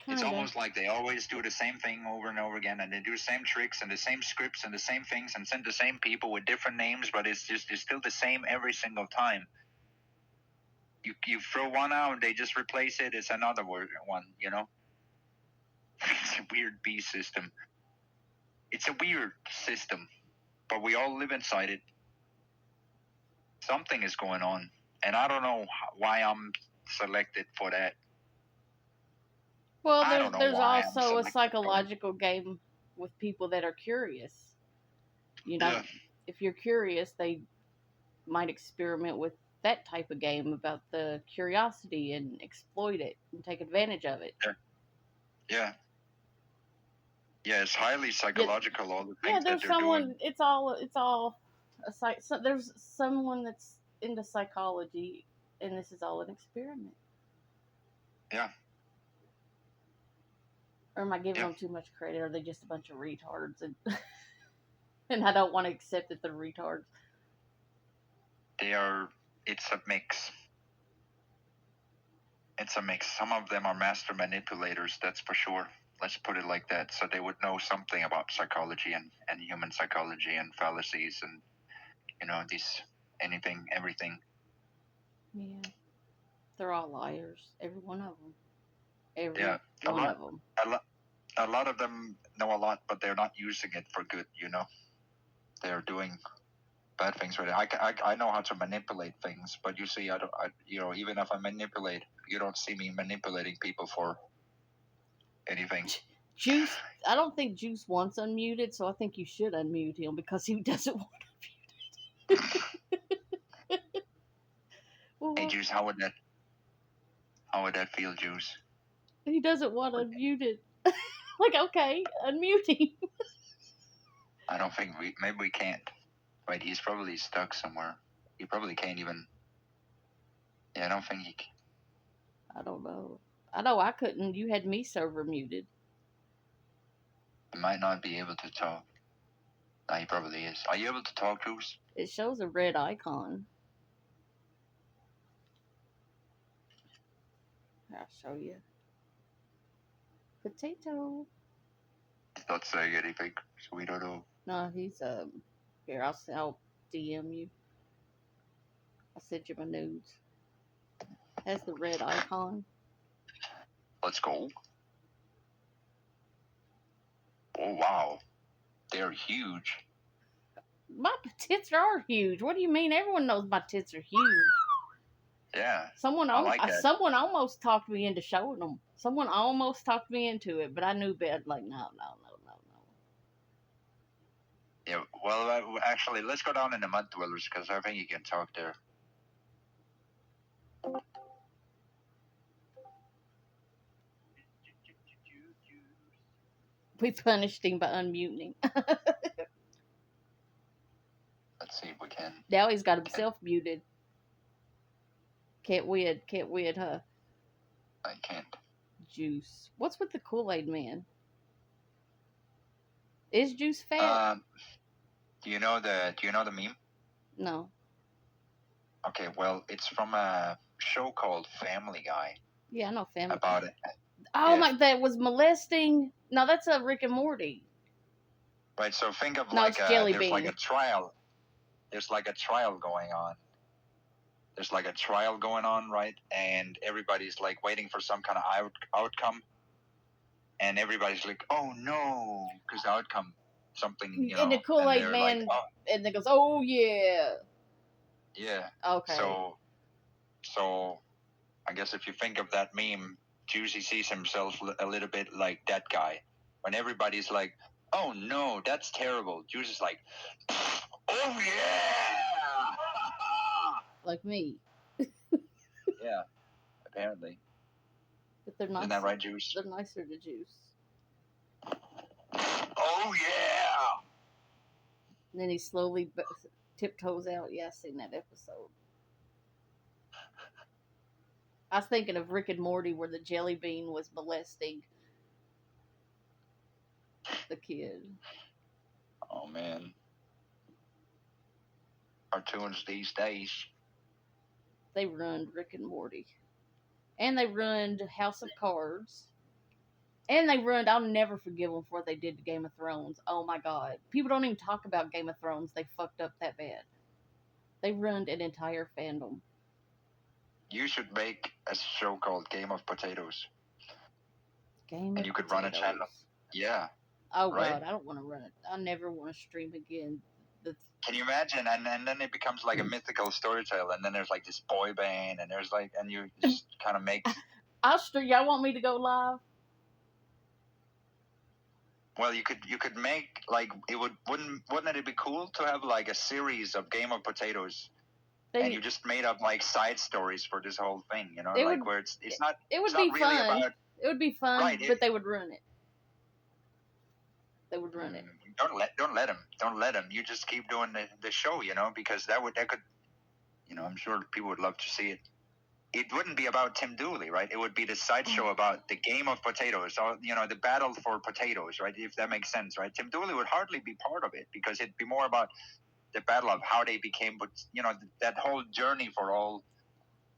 It's almost like they always do the same thing over and over again, and they do the same tricks and the same scripts and the same things and send the same people with different names, but it's still the same every single time. You throw one out, they just replace it. It's another one. It's a weird B system. It's a weird system, but we all live inside it. Something is going on, and I don't know why I'm selected for that. Well, there's also a psychological game with people that are curious. Yeah. If you're curious, they might experiment with that type of game about the curiosity and exploit it and take advantage of it. Yeah. Yeah, it's highly psychological. All the things there's that they're doing. It's all there's someone that's into psychology, and this is all an experiment. Yeah. Or am I giving them too much credit? Or are they just a bunch of retards? And and I don't want to accept that they're retards. They are. It's a mix. It's a mix. Some of them are master manipulators, that's for sure. Let's put it like that. So they would know something about psychology and human psychology and fallacies and, everything. Yeah. They're all liars. Every one of them. Every one of them. A lot of them know a lot, but they're not using it for good, They're doing bad things with it. I know how to manipulate things, but you see, even if I manipulate, you don't see me manipulating people for anything. Juice, I don't think Juice wants unmuted, so I think you should unmute him because he doesn't want unmuted. Hey, Juice, how would that feel, Juice? He doesn't want unmuted. Like, okay, unmute him. I don't think maybe we can't. Right, he's probably stuck somewhere. He probably can't even. Yeah, I don't think he can. I don't know. I know I couldn't. You had me server muted. He might not be able to talk. No, he probably is. Are you able to talk, Juice? It shows a red icon. I'll show you. Potato. He's not saying anything, so we don't know. No, he's here, I'll DM you. I'll send you my nudes. Has the red icon. Let's go. Oh, wow. They're huge. My tits are huge. What do you mean? Everyone knows my tits are huge. Yeah. Someone almost talked me into showing them. Someone almost talked me into it, but I knew better. Like, no. Yeah, well, actually, let's go down in the Mud Dwellers, because I think you can talk there. We punished him by unmuting. Let's see if we can. Now he's got himself muted. Can't win, huh? I can't. Juice. What's with the Kool-Aid Man? Is Juice fat? Do you know the meme? No. Okay, well, it's from a show called Family Guy. Yeah, I know Family Guy. About it. Oh, yeah. That was molesting. No, that's a Rick and Morty. Right, so think of there's like a trial. There's like a trial going on. Right? And everybody's like waiting for some kind of outcome. And everybody's like, oh no, because the outcome, something, And the Kool-Aid Man, like, and it goes, oh yeah. Yeah. Okay. So, I guess if you think of that meme, Juicy sees himself a little bit like that guy. When everybody's like, oh no, that's terrible. Juicy's like, oh yeah! Like me. Yeah, apparently. But they're nice. Isn't that right, Juice? They're nicer to Juice. Oh yeah! And then he slowly tiptoes out. Yeah, I've seen that episode. I was thinking of Rick and Morty where the jelly bean was molesting the kid. Oh man. Cartoons these days. They ruined Rick and Morty. And they ruined House of Cards. And they ruined. I'll never forgive them for what they did to Game of Thrones. Oh my god, people don't even talk about Game of Thrones. They fucked up that bad. They ruined an entire fandom. You should make a show called Game of Potatoes. Game and of you could Potatoes. run a channel. Yeah. Oh right? god, I don't want to run it. I never want to stream again. Can you imagine? And then it becomes like a mythical story tale, and then there's like this boy band, and there's like, and you just kind of make. I'll stream. Y'all want me to go live? Well, you could make like wouldn't it be cool to have like a series of Game of Potatoes, and you just made up like side stories for this whole thing, you know, like where it's not. It would it's be not really fun. about, it would be fun, Right, but they would ruin it. They would ruin it. Don't let them. You just keep doing the show, you know, because that could, you know, I'm sure people would love to see it. It wouldn't be about Tim Dooley, right? It would be the sideshow about the Game of Potatoes, or, you know, the battle for potatoes, right? If that makes sense, right? Tim Dooley would hardly be part of it because it'd be more about the battle of how they became, but you know, that whole journey for all.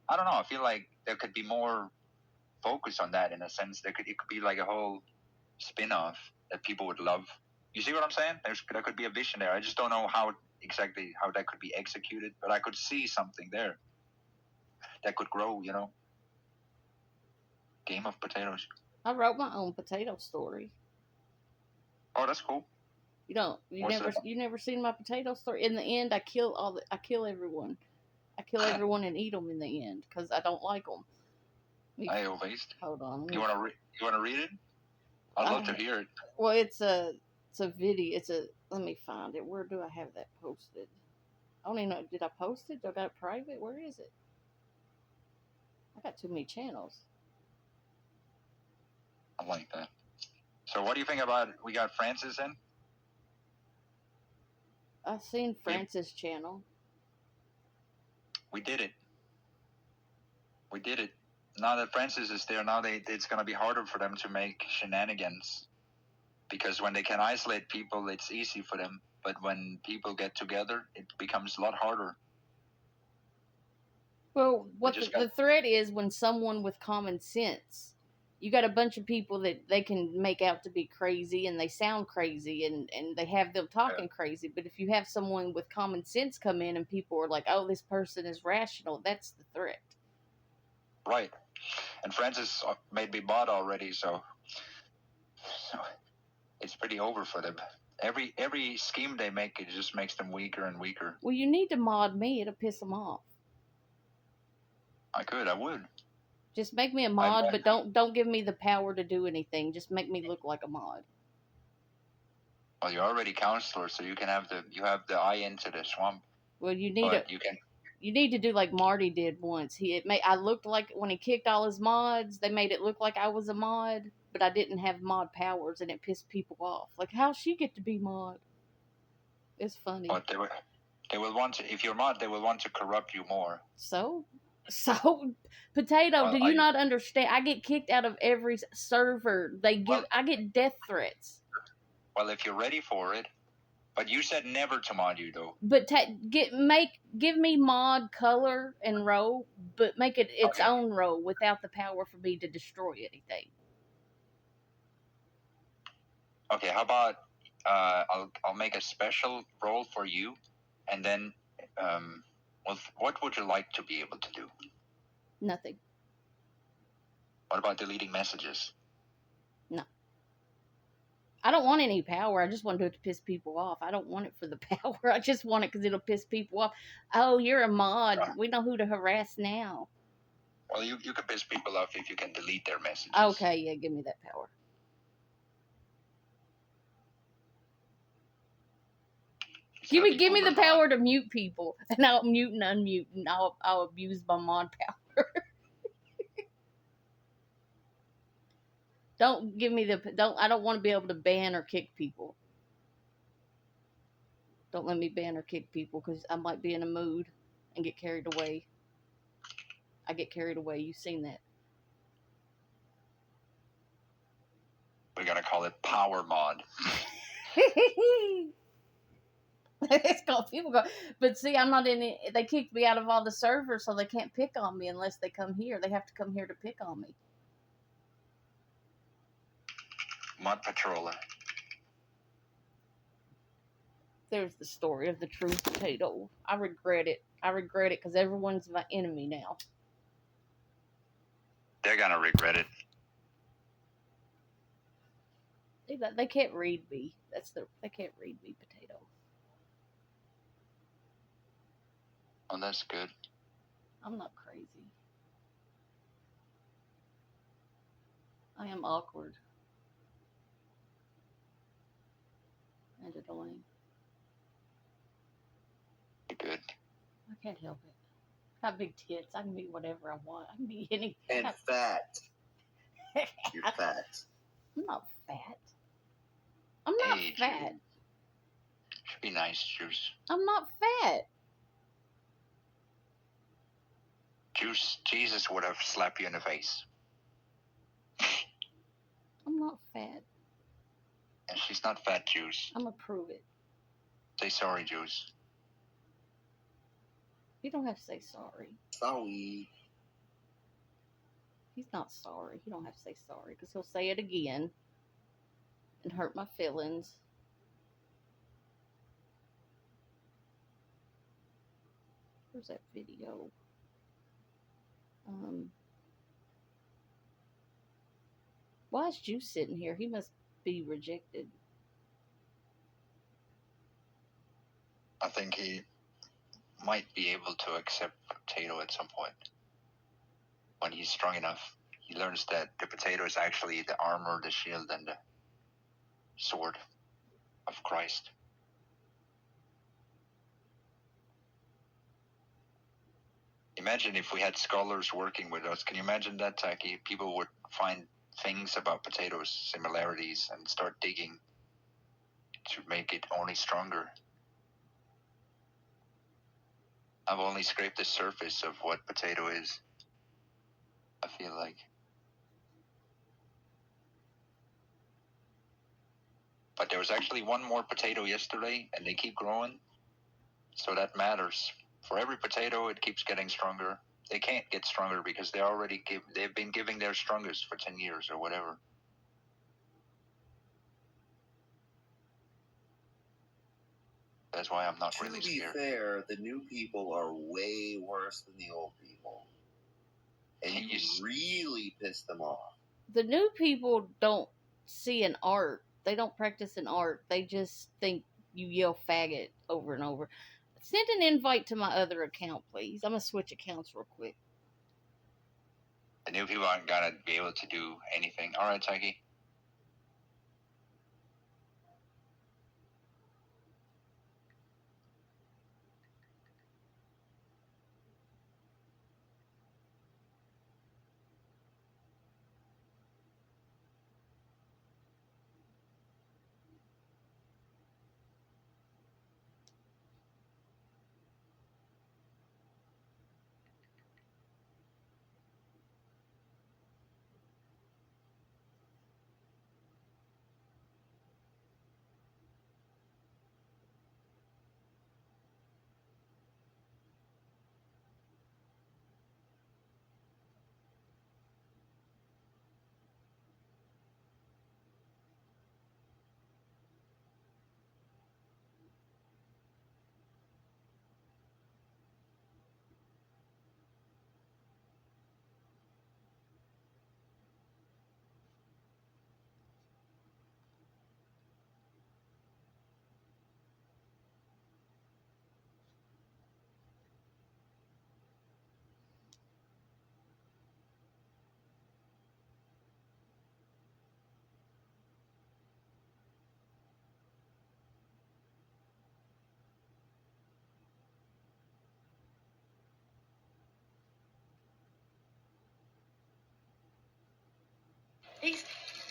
I don't know. I feel like there could be more focus on that in a sense. It could be like a whole spin-off that people would love. You see what I'm saying? There could be a vision there. I just don't know exactly how that could be executed, but I could see something there that could grow, you know. Game of Potatoes. I wrote my own potato story. Oh, that's cool. You never seen my potato story. In the end, I kill everyone. I kill everyone and eat them in the end because I don't like them. Hold on. You want to read it? I'd love to hear it. Well, it's a video. Let me find it. Where do I have that posted? I don't even know. Did I post it? Do I got it private? Where is it? I got too many channels. I like that. So what do you think about it? We got Francis in? I've seen Francis' channel. We did it. Now that Francis is there, it's going to be harder for them to make shenanigans. Because when they can isolate people, it's easy for them. But when people get together, it becomes a lot harder. Well, what the threat is when someone with common sense, you got a bunch of people that they can make out to be crazy and they sound crazy and they have them talking crazy. But if you have someone with common sense come in and people are like, oh, this person is rational, that's the threat. Right. And Francis made me mod already, so it's pretty over for them. Every scheme they make, it just makes them weaker and weaker. Well, you need to mod me. It'll piss them off. I would. Just make me a mod, but don't give me the power to do anything. Just make me look like a mod. Well, you're already counselor, so you have the eye into the swamp. Well, you need to do like Marty did once. I looked like when he kicked all his mods, they made it look like I was a mod, but I didn't have mod powers, and it pissed people off. Like, how'd she get to be mod? It's funny. But they will want to, if you're mod, they will want to corrupt you more. So, Potato, do you not understand? I get kicked out of every server. I get death threats. Well, if you're ready for it, but you said never to mod you though. But give me mod color and row, but make it its own row without the power for me to destroy anything. Okay, how about I'll make a special role for you, and then what would you like to be able to do? Nothing. What about deleting messages? No. I don't want any power. I just want to do it to piss people off. I don't want it for the power. I just want it because it'll piss people off. Oh, you're a mod. Yeah. We know who to harass now. Well, you can piss people off if you can delete their messages. Okay, yeah, give me that power. Give me the power to mute people, and I'll mute and unmute, and I'll abuse my mod power. Don't give me I don't want to be able to ban or kick people. Don't let me ban or kick people because I might be in a mood and get carried away. I get carried away. You've seen that. We're gonna call it power mod. It's called people go, but see, I'm not in it. They kicked me out of all the servers, so they can't pick on me unless they come here. They have to come here to pick on me. Mud Patroller. There's the story of the true potato. I regret it. I regret it because everyone's my enemy now. They're gonna regret it. They can't read me. They can't read me, potato. Oh, that's good. I'm not crazy. I am awkward and annoying. Good. I can't help it. I got big tits. I can be whatever I want. I can be anything. And fat. You're fat. I'm not fat. I'm not Hey, fat. Should be nice, Juice. I'm not fat. Juice, Jesus would have slapped you in the face. I'm not fat. And she's not fat, Juice. I'm gonna prove it. Say sorry, Juice. You don't have to say sorry. Sorry. He's not sorry. You don't have to say sorry because he'll say it again and hurt my feelings. Where's that video? Why is Juice sitting here? He must be rejected. I think he might be able to accept potato at some point. When he's strong enough, he learns that the potato is actually the armor, the shield, and the sword of Christ. Imagine if we had scholars working with us. Can you imagine that, Taki? People would find things about potatoes, similarities, and start digging to make it only stronger. I've only scraped the surface of what potato is, I feel like. But there was actually one more potato yesterday, and they keep growing, so that matters. For every potato, it keeps getting stronger. They can't get stronger because they've been giving their strongest for 10 years or whatever. That's why I'm not really scared. To be fair, the new people are way worse than the old people. And you really piss them off. The new people don't see an art. They don't practice an art. They just think you yell faggot over and over. Send an invite to my other account, please. I'm going to switch accounts real quick. The new people aren't going to be able to do anything. All right, Taki.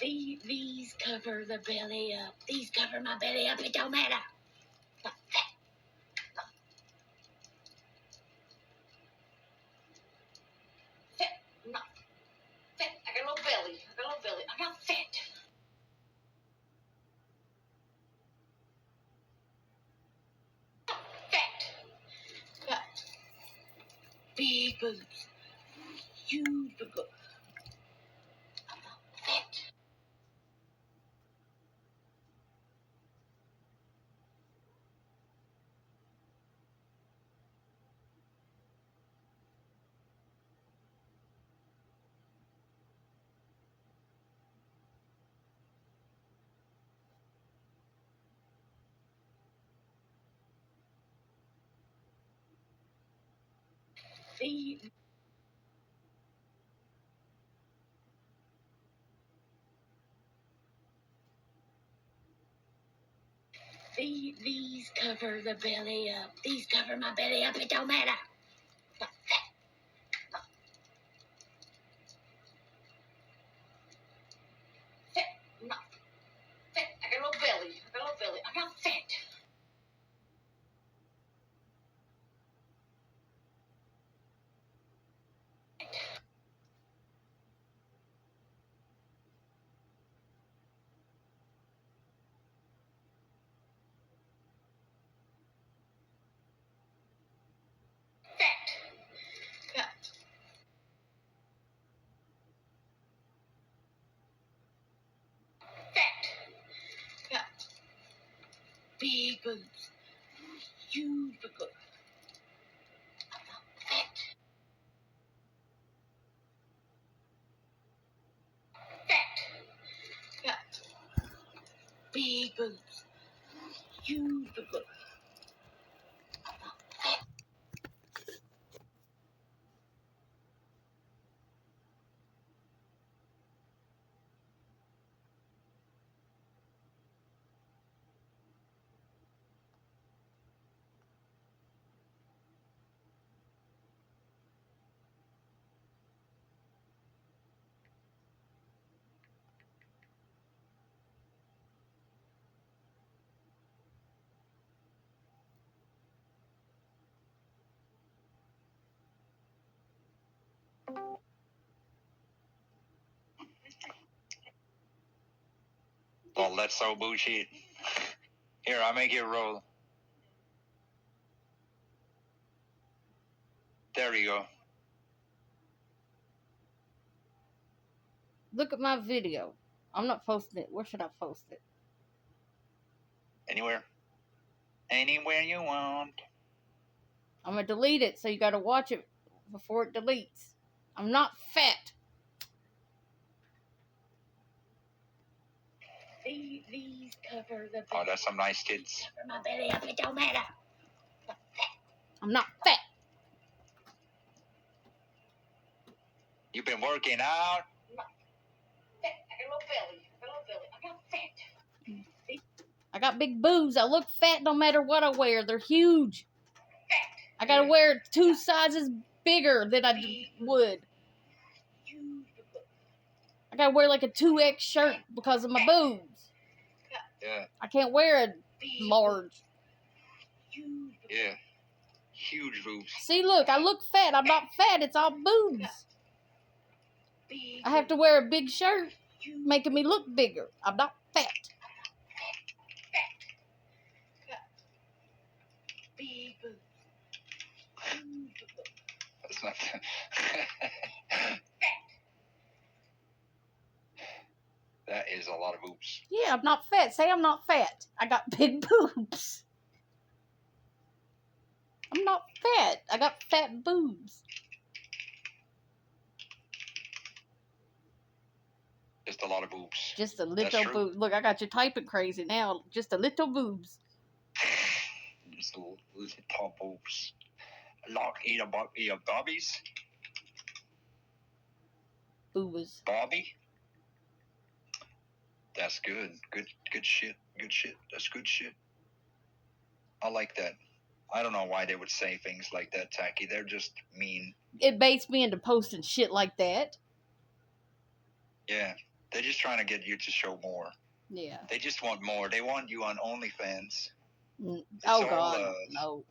These cover the belly up. These cover my belly up. It don't matter. Not fat. Fat. I'm not fat. I got a little belly. I'm not fat. Fat. Got big boobs. Huge big boobs. I'm not fat. These cover the belly up. These cover my belly up. It don't matter. Fat. No. Fat. I got a little belly. I got fat. Fat. Fat. Big boobs. Huge boobs. Fat. Big boobs. Huge boobs. Well, that's so bullshit. Here, I'll make it roll. There you go. Look at my video. I'm not posting it. Where should I post it? Anywhere. Anywhere you want. I'm gonna delete it, so you gotta watch it before it deletes. I'm not fat. These cover the belly. Oh, that's some nice kids. Cover my belly up. It don't matter. I'm not fat. You've been working out. Fat. I got a little belly. I got fat. I got big boobs. I look fat no matter what I wear. They're huge. I gotta wear 2 sizes bigger than I would. I gotta wear like a 2X shirt because of my boobs. Yeah. I can't wear a large. Yeah. Huge boobs. See, look, I look fat. I'm not fat. It's all boobs. I have to wear a big shirt, making me look bigger. I'm not fat. That's not. That is a lot of boobs. Yeah, I'm not fat. Say I'm not fat. I got big boobs. I'm not fat. I got fat boobs. Just a lot of boobs. Just a little boobs. Look, I got you typing crazy now. Just a little boobs. Just a little boobs. Like eat a Bobbies. Boobas. Bobby. That's good. Good shit. Good shit. That's good shit. I like that. I don't know why they would say things like that, Tacky. They're just mean. It baits me into posting shit like that. Yeah. They're just trying to get you to show more. Yeah. They just want more. They want you on OnlyFans. Oh God, no.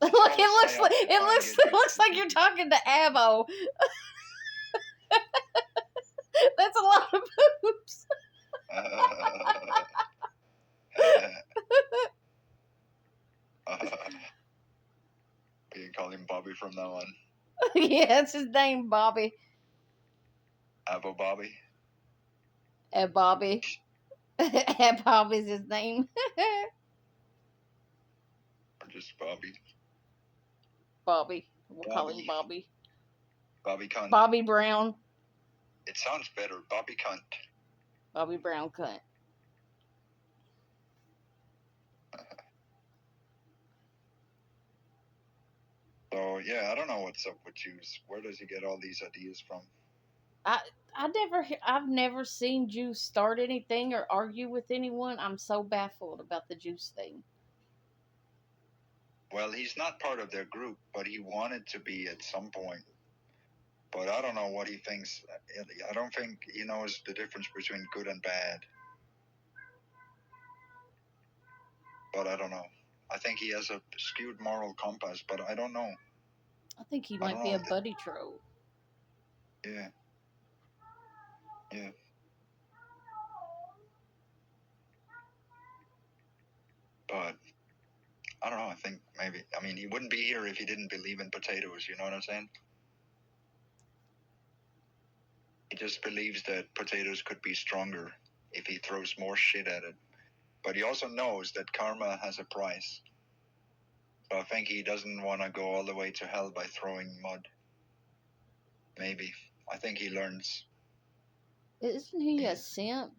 Look, it looks like you're talking to Avo. That's a lot of boobs. You can call him Bobby from now on. Yeah, that's his name, Bobby. Avo Bobby. Bobby. Bobby's his name. Or just Bobby. Bobby. We'll call him Bobby. Bobby Cunt. Bobby Brown. It sounds better. Bobby Cunt. Bobby Brown Cunt. So yeah, I don't know what's up with Juice. Where does he get all these ideas from? I've never seen Juice start anything or argue with anyone. I'm so baffled about the Juice thing. Well, he's not part of their group, but he wanted to be at some point. But I don't know what he thinks. I don't think he knows the difference between good and bad. But I don't know. I think he has a skewed moral compass, but I don't know. I think he I might don't be know. a buddy troll. Yeah. Yeah. But I don't know. I think maybe. I mean, he wouldn't be here if he didn't believe in potatoes. You know what I'm saying? He just believes that potatoes could be stronger if he throws more shit at it. But he also knows that karma has a price. So I think he doesn't want to go all the way to hell by throwing mud. Maybe. I think he learns. Isn't he a simp?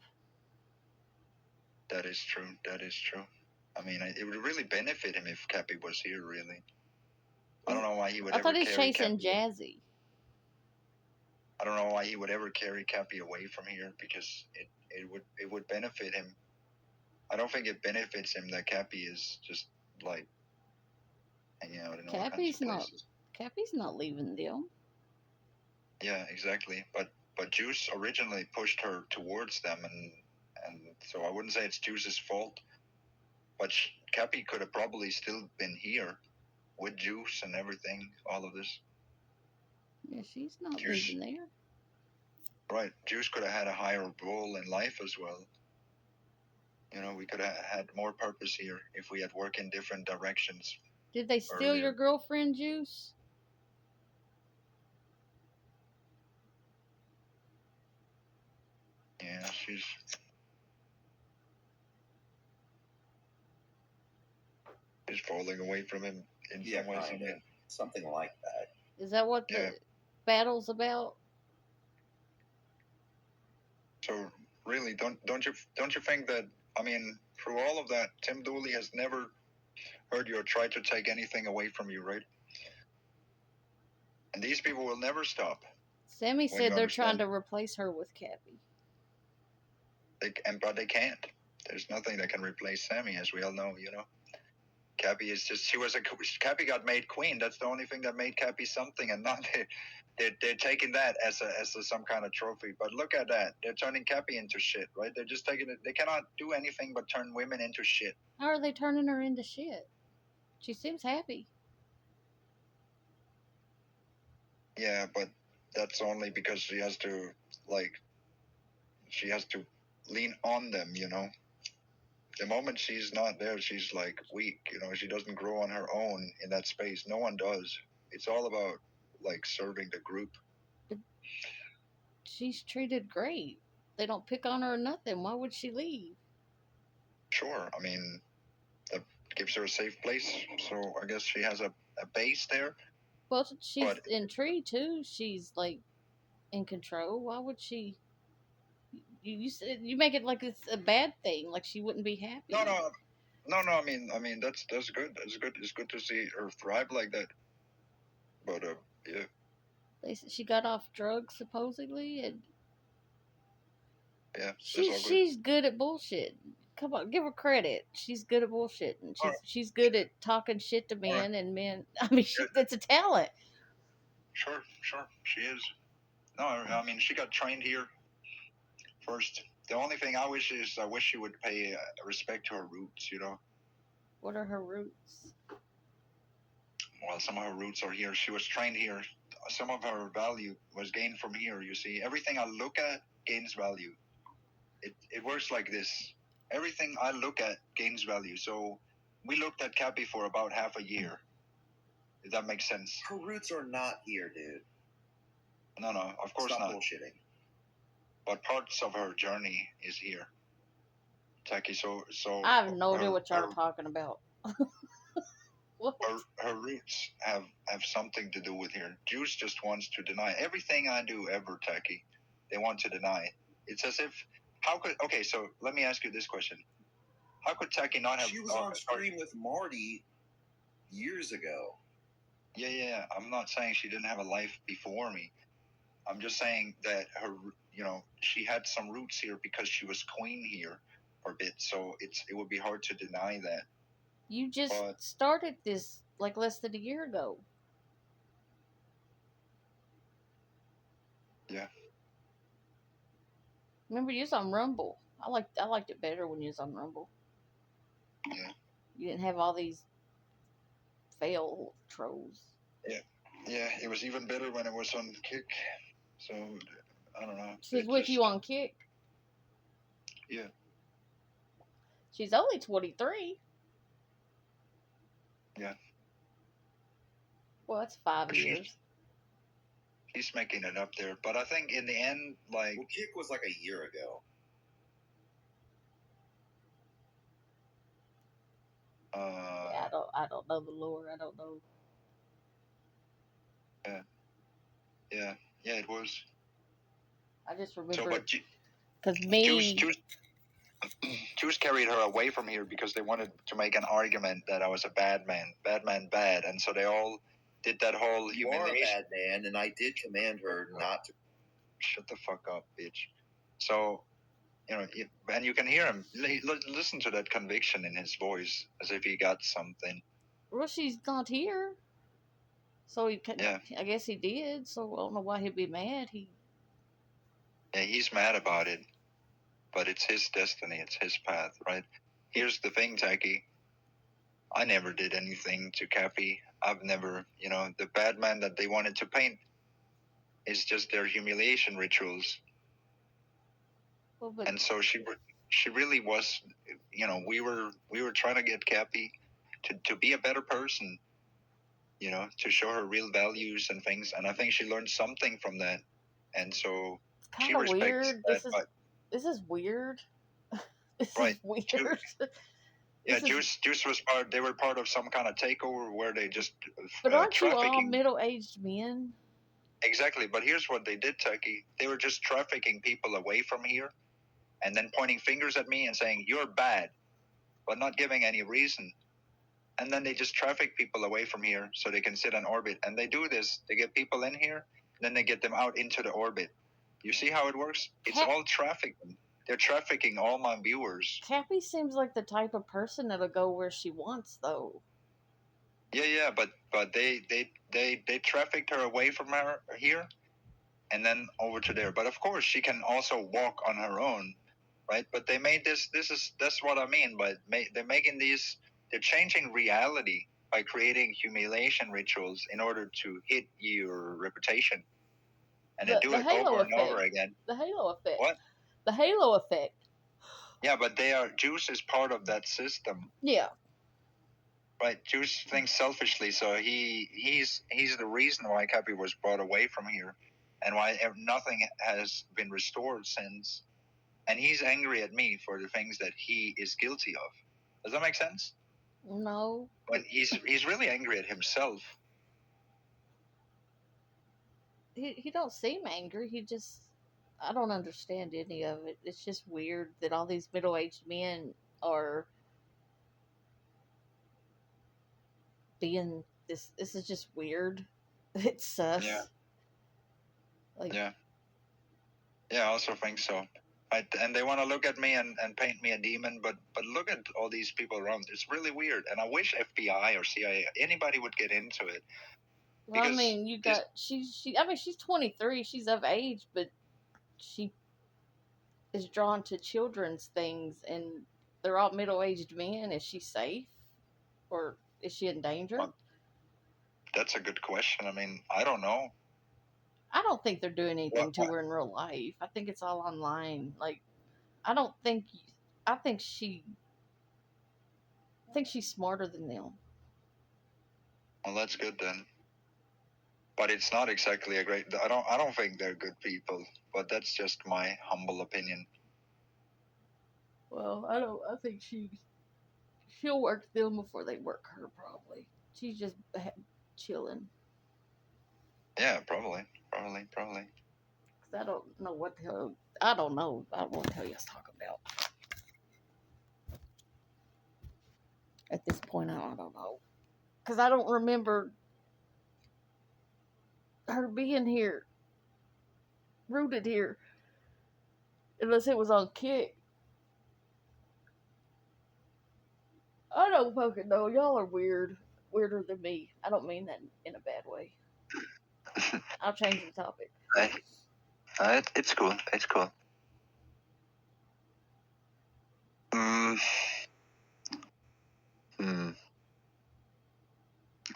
That is true. That is true. I mean, it would really benefit him if Cappy was here, really. I don't know why he would I ever thought he's carry chasing Cappy. Jazzy. I don't know why he would ever carry Cappy away from here, because it would benefit him. I don't think it benefits him that Cappy is just like hanging out in all kinds Cappy's of not. places. Cappy's not leaving them. Yeah, exactly. But Juice originally pushed her towards them, and so I wouldn't say it's Juice's fault. But Cappy could have probably still been here with Juice and everything, all of this. Yeah, she's not Juice, leaving there. right? Juice could have had a higher role in life as well. You know, we could have had more purpose here if we had worked in different directions. Did they steal Earlier. your girlfriend, Juice? Yeah, she's falling away from him in some ways. Kind of. Something like that. Is that what the battle's about? So really, don't you think that, I mean, through all of that, Tim Dooley has never heard you or tried to take anything away from you, right? And these people will never stop. Sammy said they're trying to replace her with Cappy. But they can't. There's nothing that can replace Sammy, as we all know. You know, Cappy is just Cappy got made queen. That's the only thing that made Cappy something, and not they're taking that as some kind of trophy. But look at that, they're turning Cappy into shit, right? They're just taking it. They cannot do anything but turn women into shit. How are they turning her into shit? She seems happy. Yeah, but that's only because she has to lean on them, you know. The moment she's not there, she's like weak, you know. She doesn't grow on her own in that space. No one does. It's all about like serving the group. But she's treated great. They don't pick on her or nothing. Why would she leave? Sure, I mean, that gives her a safe place. So I guess she has a base there. Well, she's intrigued too. She's like in control. Why would she? You make it like it's a bad thing. Like she wouldn't be happy. No. I mean that's good. That's good. It's good to see her thrive like that. But yeah. She got off drugs supposedly, and yeah, she's good at bullshit. Come on, give her credit. She's good at bullshit, and she's good at talking shit to men and men. I mean, that's a talent. Sure, she is. No, I mean, she got trained here first. The only thing I wish she would pay respect to her roots, you know. What are her roots? Well, some of her roots are here. She was trained here. Some of her value was gained from here, you see. Everything I look at gains value. It works like this. Everything I look at gains value. So we looked at Cappy for about half a year. If that makes sense. Her roots are not here, dude. No, of course Stop not. Bullshitting. But parts of her journey is here. Taki, so I have no idea what y'all are talking about. her roots have something to do with here. Juice just wants to deny everything I do ever, Taki. They want to deny. It's as if so let me ask you this question. How could Taki not have... She was on stream with Marty years ago. Yeah. I'm not saying she didn't have a life before me. I'm just saying that her, she had some roots here because she was queen here for a bit. So it would be hard to deny that. You just But started this like less than a year ago. yeah, Remember, you was on Rumble. I liked it better when you was on Rumble. yeah, You didn't have all these fail trolls. yeah. It was even better when it was on Kick. So I don't know. She's with you on Kick. Yeah. She's only 23. Yeah. Well, that's 5 years. He's making it up there, but I think in the end, like, Well, Kick was like a year ago. Yeah, I don't know the lore. I don't know. Yeah, it was. I just So, remember but because me. Jews carried her away from here because they wanted to make an argument that I was a bad man, bad, and so they all did that whole You are a humiliation. bad man, and I did command her not to. Shut the fuck up, bitch. So, and you can hear him. Listen to that conviction in his voice, as if he got something. Well, she's not here, so he. Yeah. I guess he did. So I don't know why he'd be mad. Yeah, he's mad about it, but it's his destiny. It's his path, right? Here's the thing, Taki. I never did anything to Cappy. I've never, the bad man that they wanted to paint is just their humiliation rituals. Well, but And so she really was, we were trying to get Cappy to be a better person, to show her real values and things. And I think she learned something from that. And so it's she kind of respects weird. that. This is weird. This Right. is weird. Yeah, Juice was they were part of some kind of takeover where they just But aren't you trafficking. all middle-aged men? Exactly, but here's what they did, Taki. They were just trafficking people away from here and then pointing fingers at me and saying, "You're bad," but not giving any reason. And then they just traffic people away from here so they can sit in orbit. And they do this. They get people in here, then they get them out into the orbit. You see how it works? It's all trafficking. They're trafficking all my viewers. Cappy seems like the type of person that'll go where she wants, though. Yeah, but they trafficked her away from her here, and then over to there. But of course, she can also walk on her own, right? But they made that's what I mean. But they're making these. They're changing reality by creating humiliation rituals in order to hit your reputation, and they do it over and over again. The halo effect. What? The halo effect. Yeah, but Juice is part of that system. Yeah. Right, Juice thinks selfishly, so he's the reason why Cappy was brought away from here, and why nothing has been restored since. And he's angry at me for the things that he is guilty of. Does that make sense? No. But he's really angry at himself. He don't seem angry. He just, I don't understand any of it. It's just weird that all these middle-aged men are being this. This is just weird. It's sus. Yeah. Like, Yeah, I also think so. And they want to look at me and paint me a demon, but look at all these people around. It's really weird, and I wish FBI or CIA, anybody would get into it. well, I mean, you got I mean, she's 23. She's of age, but she is drawn to children's things, and they're all middle-aged men. Is she safe, or is she in danger? Well, that's a good question. I mean, I don't know. I don't think they're doing anything to her in real life. I think it's all online. Like, I think she's smarter than them. Well, that's good then. But it's not exactly a great. I don't think they're good people. But that's just my humble opinion. Well, I think she'll work them before they work her. Probably. She's just chilling. Yeah, probably. Cause I don't know what the hell. I don't know. I don't want to tell you what I was talking about. At this point, I don't know. Because I don't remember her being here, rooted here, unless it was on Kick. I don't fucking know. Y'all are weird. Weirder than me. I don't mean that in a bad way. I'll change the topic. It's cool. It's cool.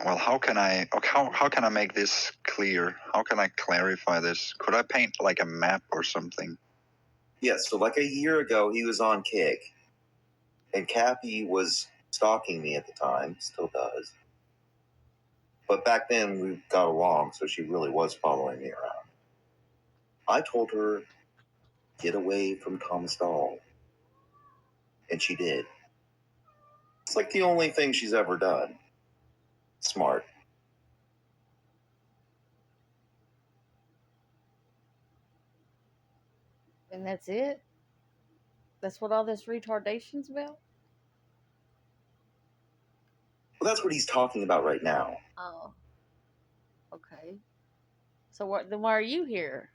Well, how can I make this clear? How can I clarify this? Could I paint like a map or something? Yeah, so like a year ago, he was on Kick, and Cappy was stalking me at the time, still does. But back then, we got along, so she really was following me around. I told her, get away from Thomas Dahl. And she did. It's like the only thing she's ever done. Smart. And that's it? That's what all this retardation's about? Well, that's what he's talking about right now. Oh. Okay. So then why are you here?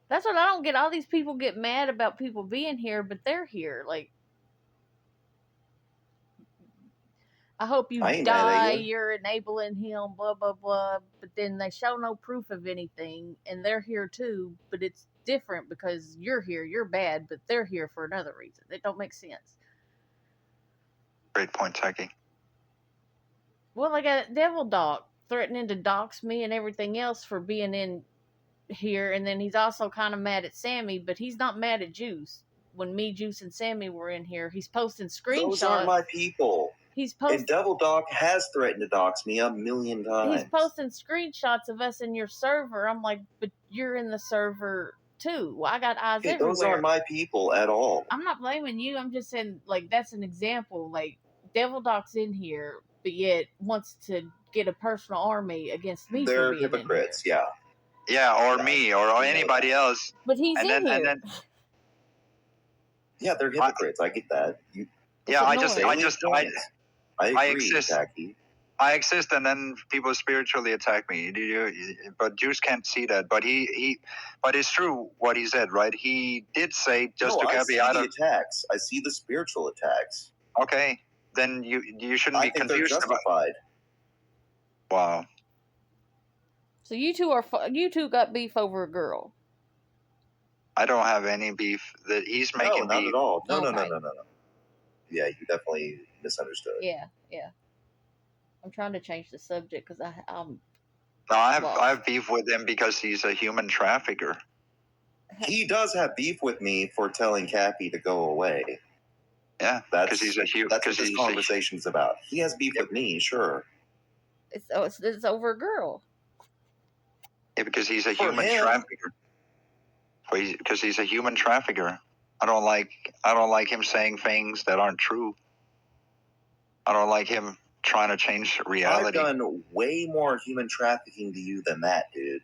That's what I don't get. All these people get mad about people being here, but they're here. Like, I hope you die, you're enabling him, blah, blah, blah. But then they show no proof of anything, and they're here too, but it's different because you're here, you're bad, but they're here for another reason. It don't make sense. Great point, Taki. Well, like a Devil Dog threatening to dox me and everything else for being in here, and then he's also kind of mad at Sammy, but he's not mad at Juice. When me, Juice, and Sammy were in here, he's posting screenshots. Those aren't my people. And Devil Dog has threatened to dox me 1,000,000 times. He's posting screenshots of us in your server. I'm like, but you're in the server too. Well, I got eyes everywhere. Those aren't my people at all. I'm not blaming you. I'm just saying, like, that's an example. Like, Devil Dog's in here, but yet wants to get a personal army against me. They're hypocrites, yeah. Yeah, or me, or anybody else. But he's in here. And then, yeah, they're hypocrites. I get that. I exist. Jackie. I exist, and then people spiritually attack me. But Juice can't see that. But but it's true what he said, right? He did say just to Cappy out of attacks. I see the spiritual attacks. Okay, then you shouldn't be confused about. Wow. So you two got beef over a girl. I don't have any beef. That he's making. No, not beef. at all. No. Yeah, you definitely misunderstood. Yeah. I'm trying to change the subject because I have beef with him because he's a human trafficker. He does have beef with me for telling Cappy to go away. Yeah, because he's a human. That's what this conversation's about. He has beef with me, sure. It's over a girl. Yeah, because he's a human trafficker. Because he's a human trafficker. I don't like him saying things that aren't true. I don't like him trying to change reality. I've done way more human trafficking to you than that, dude.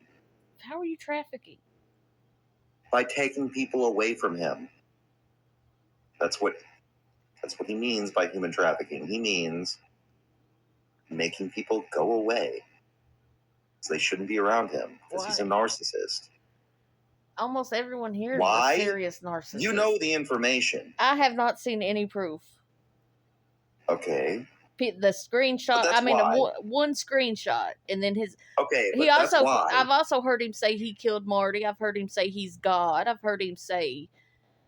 How are you trafficking? By taking people away from him. That's what he means by human trafficking. He means making people go away. So they shouldn't be around him. Because he's a narcissist. Almost everyone here is a serious narcissist. You know the information. I have not seen any proof. Okay. The screenshot. I mean, one screenshot, and then his. Okay. He also. I've also heard him say he killed Marty. I've heard him say he's God. I've heard him say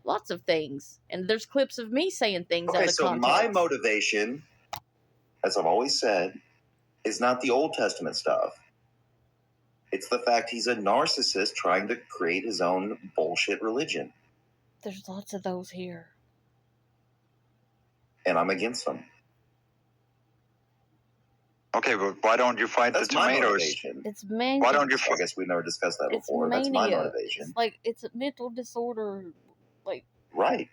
lots of things, and there's clips of me saying things out of context. Okay, so my motivation, as I've always said, is not the Old Testament stuff. It's the fact he's a narcissist trying to create his own bullshit religion. There's lots of those here. And I'm against them. Okay, but why don't you fight the tomatoes? It's mania. Why don't you? I guess we've never discussed that before. That's my motivation. It's a mental disorder. Like right.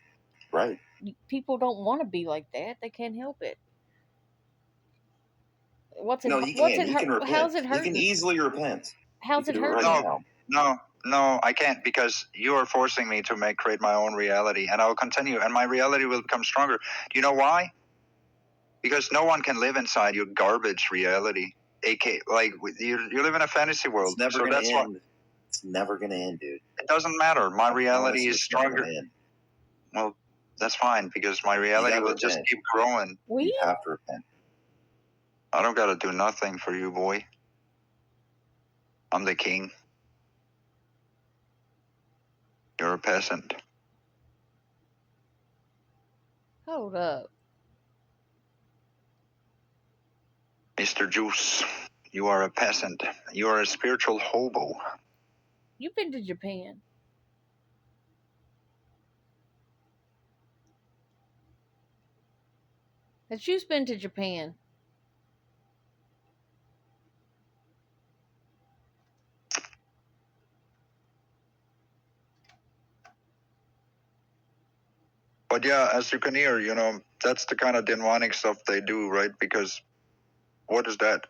People don't want to be like that. They can't help it. He can repent. How's it hurt? He can easily repent. How's it hurt? No, I can't, because you are forcing me to create my own reality, and I will continue, and my reality will become stronger. Do you know why? Because no one can live inside your garbage reality. AK, like you live in a fantasy world, It's never so gonna that's why end. It's never gonna end, dude. it doesn't matter. My reality Honestly, is it's never stronger. gonna end. Well, that's fine because my reality gotta will just repent. keep growing. We You have to repent. I don't gotta do nothing for you, boy. I'm the king. You're a peasant. hold up. Mr. Juice, you are a peasant. You are a spiritual hobo. You've been to Japan. Have you been to Japan? But yeah, as you can hear, that's the kind of demonic stuff they do, right? Because what is that?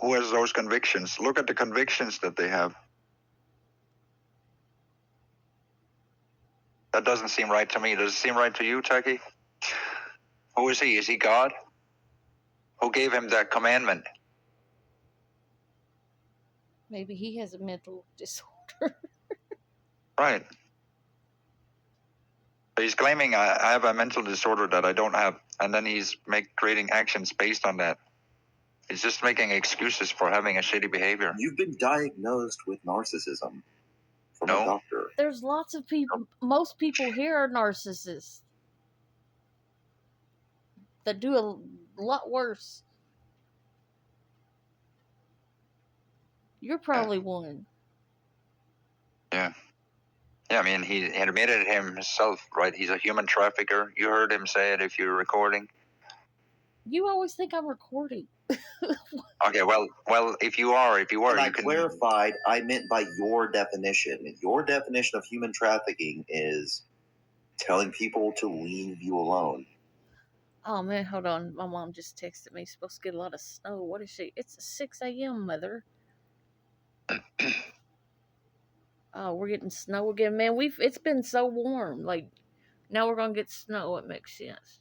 Who has those convictions? Look at the convictions that they have. That doesn't seem right to me. Does it seem right to you, Taki? Who is he? Is he God? Who gave him that commandment? Maybe he has a mental disorder. Right. So he's claiming I have a mental disorder that I don't have, and then he's creating actions based on that. He's just making excuses for having a shitty behavior. You've been diagnosed with narcissism from a doctor. There's lots of people. Most people here are narcissists that do a lot worse. You're probably one. Yeah. Yeah, I mean, he admitted himself, right? He's a human trafficker. You heard him say it if you're recording. You always think I'm recording. Okay, well, if you are, And I you can clarified, I meant by your definition. Your definition of human trafficking is telling people to leave you alone. Oh man, hold on. My mom just texted me. Supposed to get a lot of snow. What is she? It's 6 a.m., mother. Oh, we're getting snow again, man. It's been so warm. Like now we're gonna get snow. It makes sense.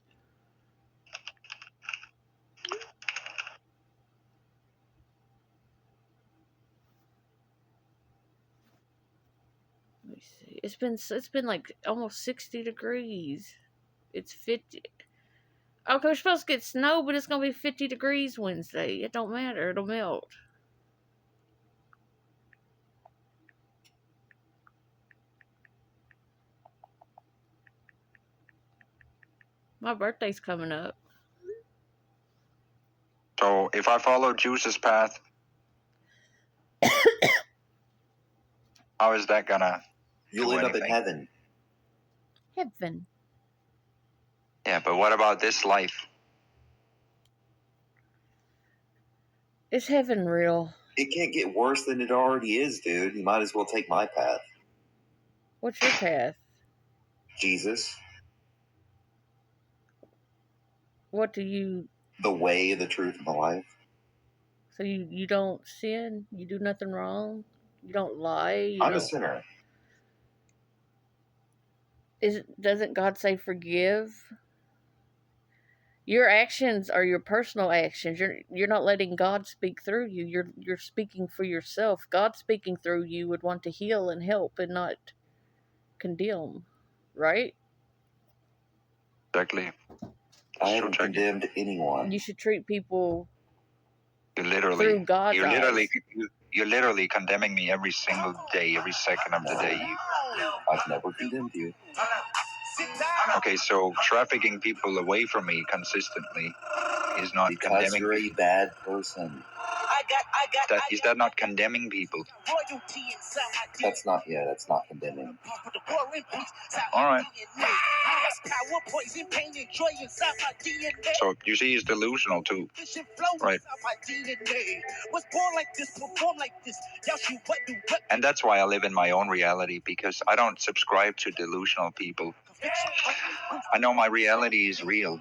Let me see. It's been like almost 60 degrees. It's 50. Okay, we're supposed to get snow, but it's gonna be 50 degrees Wednesday. It don't matter. It'll melt. My birthday's coming up. So if I follow Juice's path, how is that gonna? You'll end up in heaven. Heaven. Yeah, but what about this life? Is heaven real? It can't get worse than it already is, dude. You might as well take my path. What's your path? Jesus. What do you... The way, the truth, and the life. So you don't sin? You do nothing wrong? You don't lie? I'm a sinner. Doesn't God say forgive? Your actions are your personal actions. You're not letting God speak through you. You're speaking for yourself. God speaking through you would want to heal and help and not condemn, right? Exactly. I haven't condemned anyone. You should treat people through God's eyes. You're literally condemning me every single day, every second of the day. I've never condemned you. Okay, so trafficking people away from me consistently is not because condemning you're people. a bad person. Is that not condemning people? That's not condemning. All right. So you see, he's delusional too, right? And that's why I live in my own reality, because I don't subscribe to delusional people. I know my reality is real.